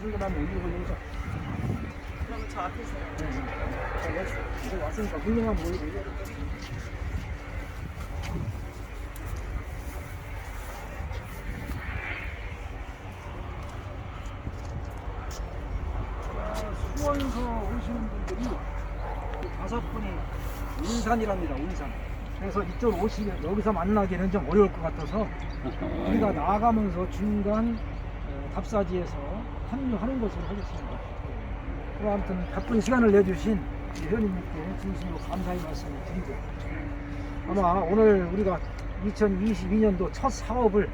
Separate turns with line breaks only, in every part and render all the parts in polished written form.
훌륭한 올리고 여기서.
그러면 저 앞에서요.
네. 이제 왔으니까 훌륭한 올리고. 수원서 오시는 분들이 그 5분이 운산이랍니다. 운산. 그래서 이쪽 오시면 여기서 만나기는 좀 어려울 것 같아서 우리가 나가면서 중간 답사지에서 합류하는 것으로 하겠습니다. 그럼 아무튼 바쁜 시간을 내주신 회원님께 진심으로 감사의 말씀을 드리고, 아마 오늘 우리가 2022년도 첫 사업을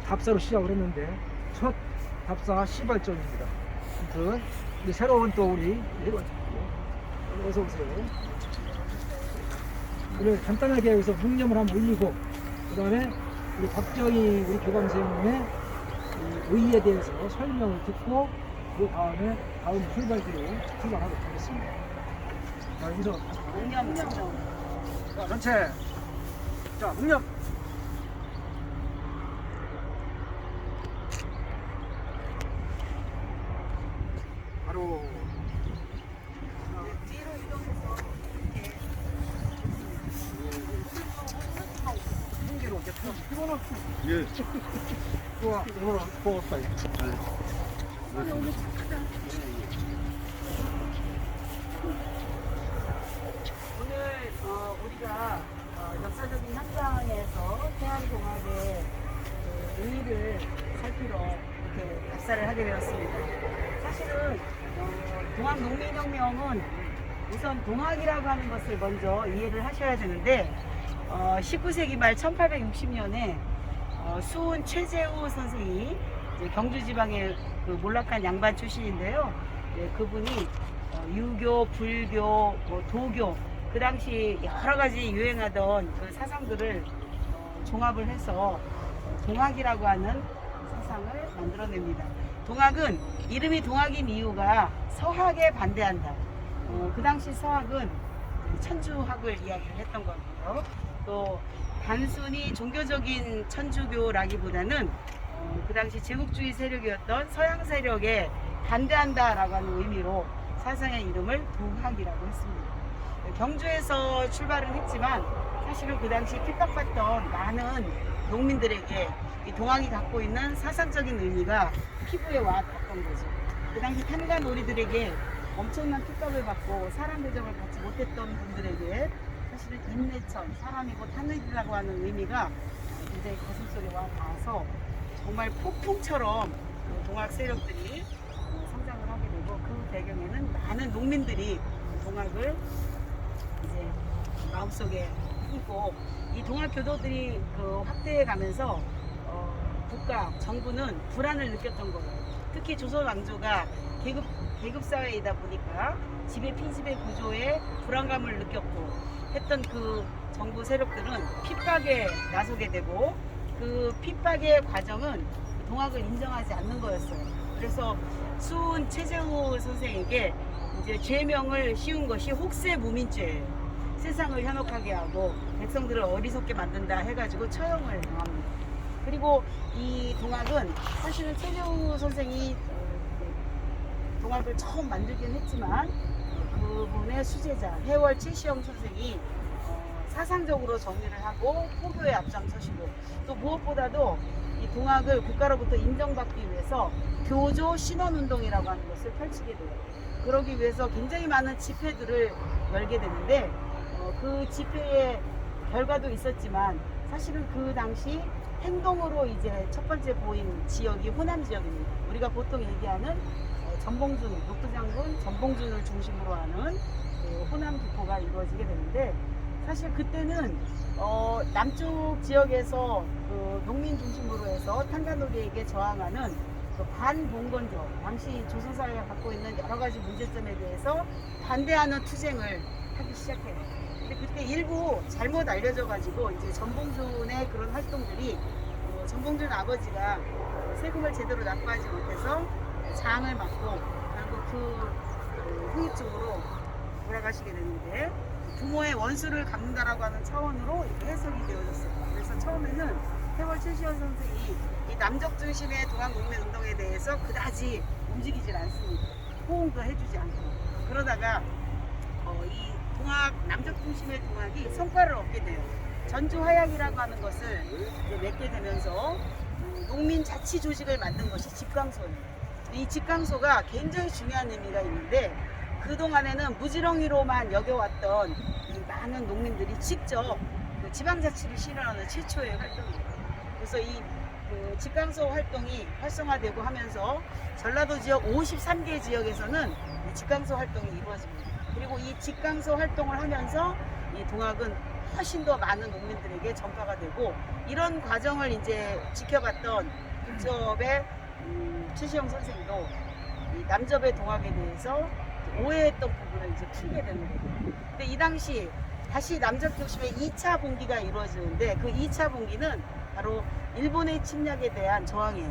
답사로 시작을 했는데 첫 답사 시발점입니다. 아무튼 우리 새로운 또 우리 어서 오세요. 오늘 간단하게 여기서 묵념을 한번 올리고, 그 다음에 우리 박정희 우리 교감선생님의 의의에 대해서 설명을 듣고, 그 다음에 다음 출발지로 출발하도록 하겠습니다. 자, 여기서
묵념.
자, 전체. 자, 묵념. 바로
뒤로 이동해서
한 개로 이제 피곤하고.
예.
좋아, 오늘 고맙다.
오늘 우리가 역사적인 현장에서 태안동학의 의의를 살피러 이렇게 답사를 하게 되었습니다. 사실은 동학농민혁명은 우선 동학이라고 하는 것을 먼저 이해를 하셔야 되는데, 19세기 말 1860년에 수훈 최재우 선생이 이제 경주지방의 그 몰락한 양반 출신인데요. 그분이 유교, 불교, 도교, 그 당시 여러 가지 유행하던 그 사상들을 종합을 해서 동학이라고 하는 사상을 만들어냅니다. 동학은 이름이 동학인 이유가 서학에 반대한다. 그 당시 서학은 천주학을 이야기를 했던 거고요. 또 단순히 종교적인 천주교라기보다는 그 당시 제국주의 세력이었던 서양 세력에 반대한다라고 하는 의미로 사상의 이름을 동학이라고 했습니다. 경주에서 출발은 했지만 사실은 그 당시 핍박받던 많은 농민들에게 이 동학이 갖고 있는 사상적인 의미가 피부에 와 닿았던 거죠. 그 당시 탐관오리들에게 엄청난 핍박을 받고 사람 대접을 받지 못했던 분들에게 사실은 인내천, 사람이 곧 하늘이라고 하는 의미가 굉장히 가슴속에 와 닿아서 정말 폭풍처럼 동학 세력들이 성장을 하게 되고, 그 배경에는 많은 농민들이 동학을 이제 마음속에 품고, 이 동학 교도들이 확대해 가면서 국가, 정부는 불안을 느꼈던 거예요. 특히 조선 왕조가 계급 사회이다 보니까 지배 피지배 구조에 불안감을 느꼈고 했던 그 정부 세력들은 핍박에 나서게 되고, 그 핍박의 과정은 동학을 인정하지 않는 거였어요. 그래서 수훈 최재우 선생에게 이제 죄명을 씌운 것이 혹세무민죄예요. 세상을 현혹하게 하고 백성들을 어리석게 만든다 해가지고 처형을 당합니다. 그리고 이 동학은 사실은 최재우 선생이 동학을 처음 만들긴 했지만 그분의 수제자 해월 최시영 선생이 사상적으로 정리를 하고 포교에 앞장서시고, 또 무엇보다도 이 동학을 국가로부터 인정받기 위해서 교조 신원운동이라고 하는 것을 펼치게 돼요. 그러기 위해서 굉장히 많은 집회들을 열게 되는데, 그 집회의 결과도 있었지만 사실은 그 당시 행동으로 이제 첫 번째 보인 지역이 호남 지역입니다. 우리가 보통 얘기하는 전봉준, 녹두장군 전봉준을 중심으로 하는 호남 기포가 이루어지게 되는데, 사실 그때는 남쪽 지역에서 그 농민 중심으로 해서 탄간놀이에게 저항하는 그 반봉건조, 당시 조선사회가 갖고 있는 여러 가지 문제점에 대해서 반대하는 투쟁을 하기 시작해요. 근데 그때 일부 잘못 알려져 가지고 이제 전봉준의 그런 활동들이 전봉준 아버지가 세금을 제대로 납부하지 못해서 장을 맞고 결국 그 후유증으로 돌아가시게 되는데, 부모의 원수를 갚는다라고 하는 차원으로 이렇게 해석이 되어졌어요. 그래서 처음에는 해월 최시원 선생이 이 남적 중심의 동학농민운동에 대해서 그다지 움직이질 않습니다. 호응도 해주지 않고. 그러다가 이 동학, 남쪽 중심의 동학이 성과를 얻게 돼요. 전주화약이라고 하는 것을 이제 맺게 되면서 농민 자치 조직을 만든 것이 집강소예요. 이 집강소가 굉장히 중요한 의미가 있는데, 그동안에는 무지렁이로만 여겨왔던 이 많은 농민들이 직접 그 지방자치를 실현하는 최초의 활동이에요. 그래서 이 그 집강소 활동이 활성화되고 하면서 전라도 지역 53개 지역에서는 이 집강소 활동이 이루어집니다. 그리고 이 집강소 활동을 하면서 이 동학은 훨씬 더 많은 농민들에게 전파가 되고, 이런 과정을 이제 지켜봤던 국접의 최시영 선생님도 이 남접의 동학에 대해서 오해했던 부분을 이제 풀게 되는 거예요. 근데 이 당시 다시 남접 중심의 2차 봉기가 이루어지는데, 그 2차 봉기는 바로 일본의 침략에 대한 저항이에요.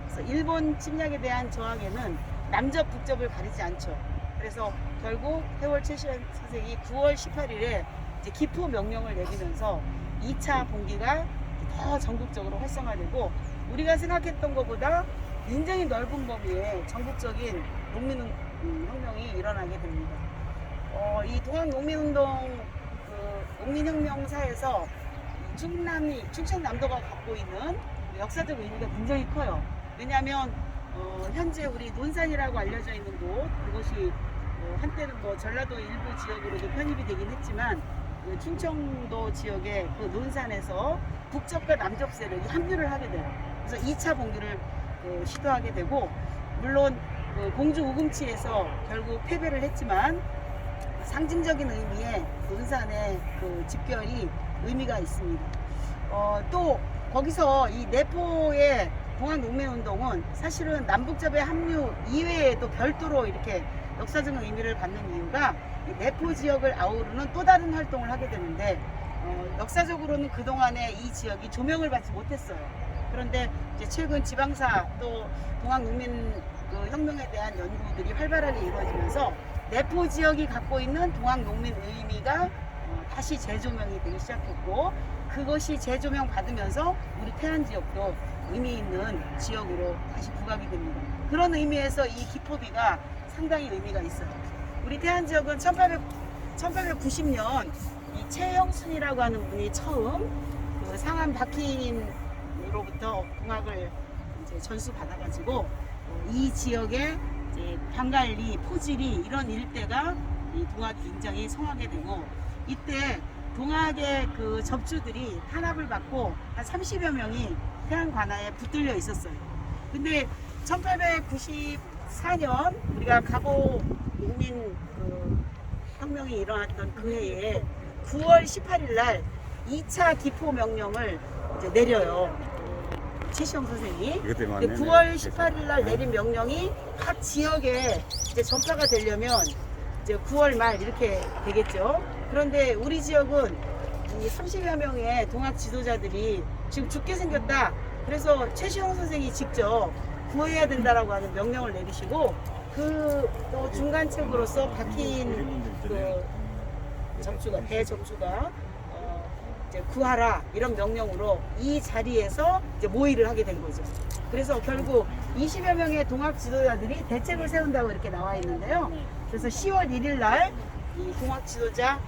그래서 일본 침략에 대한 저항에는 남접 북접을 가리지 않죠. 그래서 결국 태월 최시영 선생이 9월 18일에 이제 기포 명령을 내리면서 2차 봉기가 더 전국적으로 활성화되고, 우리가 생각했던 것보다 굉장히 넓은 범위의 전국적인 농민혁명이 일어나게 됩니다. 이 동학농민운동 농민혁명사에서 충청남도가 갖고 있는 역사적 의미가 굉장히 커요. 왜냐하면 현재 우리 논산이라고 알려져 있는 곳, 그것이 한때는 뭐 전라도 일부 지역으로도 편입이 되긴 했지만, 충청도 지역의 그 논산에서 북접과 남접 세력이 합류를 하게 돼요. 그래서 2차 봉기를 시도하게 되고, 물론 공주 우금치에서 결국 패배를 했지만 상징적인 의미의 논산의 그 집결이 의미가 있습니다. 또 거기서 이 내포의 동학농민운동은 사실은 남북접의 합류 이외에도 별도로 이렇게 역사적 의미를 갖는 이유가, 이 내포 지역을 아우르는 또 다른 활동을 하게 되는데, 역사적으로는 그동안에 이 지역이 조명을 받지 못했어요. 그런데 이제 최근 지방사 또 동학농민 혁명에 대한 연구들이 활발하게 이루어지면서 내포 지역이 갖고 있는 동학농민 의미가 다시 재조명이 되기 시작했고, 그것이 재조명 받으면서 우리 태안 지역도 의미 있는 지역으로 다시 부각이 됩니다. 그런 의미에서 이 기포비가 상당히 의미가 있어요. 우리 태안 지역은 1890년 이 최영순이라고 하는 분이 처음 그 상암 박희인으로부터 동학을 이제 전수 받아가지고 이 지역의 이제 방갈리, 포지리 이런 일대가 이 동학이 굉장히 성하게 되고, 이때 동학의 그 접주들이 탄압을 받고 한 30여 명이 태안 관아에 붙들려 있었어요. 근데 1894년 우리가 가고 농민 그 혁명이 일어났던 그 해에 9월 18일 날 2차 기포 명령을 이제 내려요. 최시영 선생이. 9월 18일 날 내린 명령이 각 지역에 이제 전파가 되려면 이제 9월 말 이렇게 되겠죠. 그런데 우리 지역은 이 30여 명의 동학 지도자들이 지금 죽게 생겼다. 그래서 최시영 선생이 직접 구해야 된다라고 하는 명령을 내리시고, 그 또 중간책으로서 박힌 그 접주가 대접주가 이제 구하라 이런 명령으로 이 자리에서 이제 모의를 하게 된 거죠. 그래서 결국 20여 명의 동학 지도자들이 대책을 세운다고 이렇게 나와 있는데요. 그래서 10월 1일 날 이 동학 지도자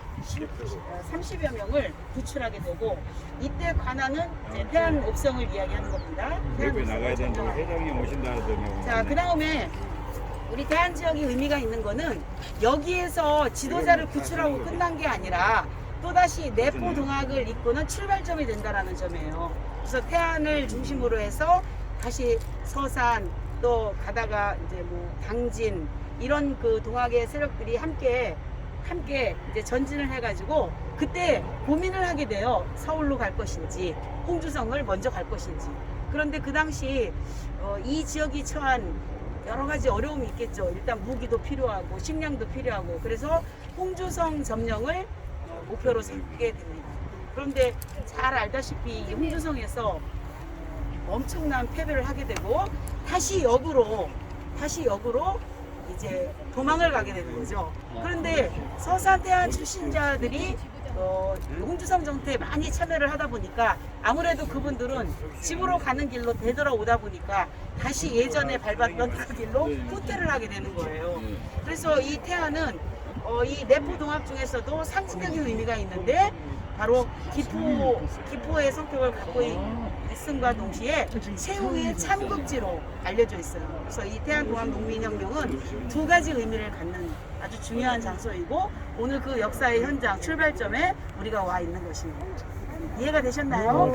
30여 명을 구출하게 되고, 이때 관아는 이제 태안 옥성을 이야기하는 겁니다.
외부에 나가야 되는데 회장님 오신다 하더니.
자, 그 다음에 우리 태안 지역이 의미가 있는 거는 여기에서 지도자를 구출하고 끝난 게 아니라 또다시 내포 동학을 이끄는 출발점이 된다라는 점이에요. 그래서 태안을 중심으로 해서 다시 서산 또 가다가 이제 뭐 당진 이런 그 동학의 세력들이 함께 이제 전진을 해가지고 그때 고민을 하게 돼요. 서울로 갈 것인지 홍주성을 먼저 갈 것인지. 그런데 그 당시 이 지역이 처한 여러 가지 어려움이 있겠죠. 일단 무기도 필요하고 식량도 필요하고, 그래서 홍주성 점령을 목표로 삼게 됩니다. 그런데 잘 알다시피 이 홍주성에서 엄청난 패배를 하게 되고 다시 역으로 이제 도망을 가게 되는 거죠. 그런데 서산 태안 출신자들이 홍주성 정태에 많이 참여를 하다 보니까 아무래도 그분들은 집으로 가는 길로 되돌아오다 보니까 다시 예전에 밟았던 그 길로 후퇴를 하게 되는 거예요. 그래서 이 태안은 이 내포 동학 중에서도 상징적인 의미가 있는데 바로 기포의 성격을 갖고 있음과 동시에 최후의 참급지로 알려져 있어요. 그래서 이 태안 동학 농민혁명은 두 가지 의미를 갖는 아주 중요한 장소이고 오늘 그 역사의 현장 출발점에 우리가 와 있는 것입니다. 이해가 되셨나요?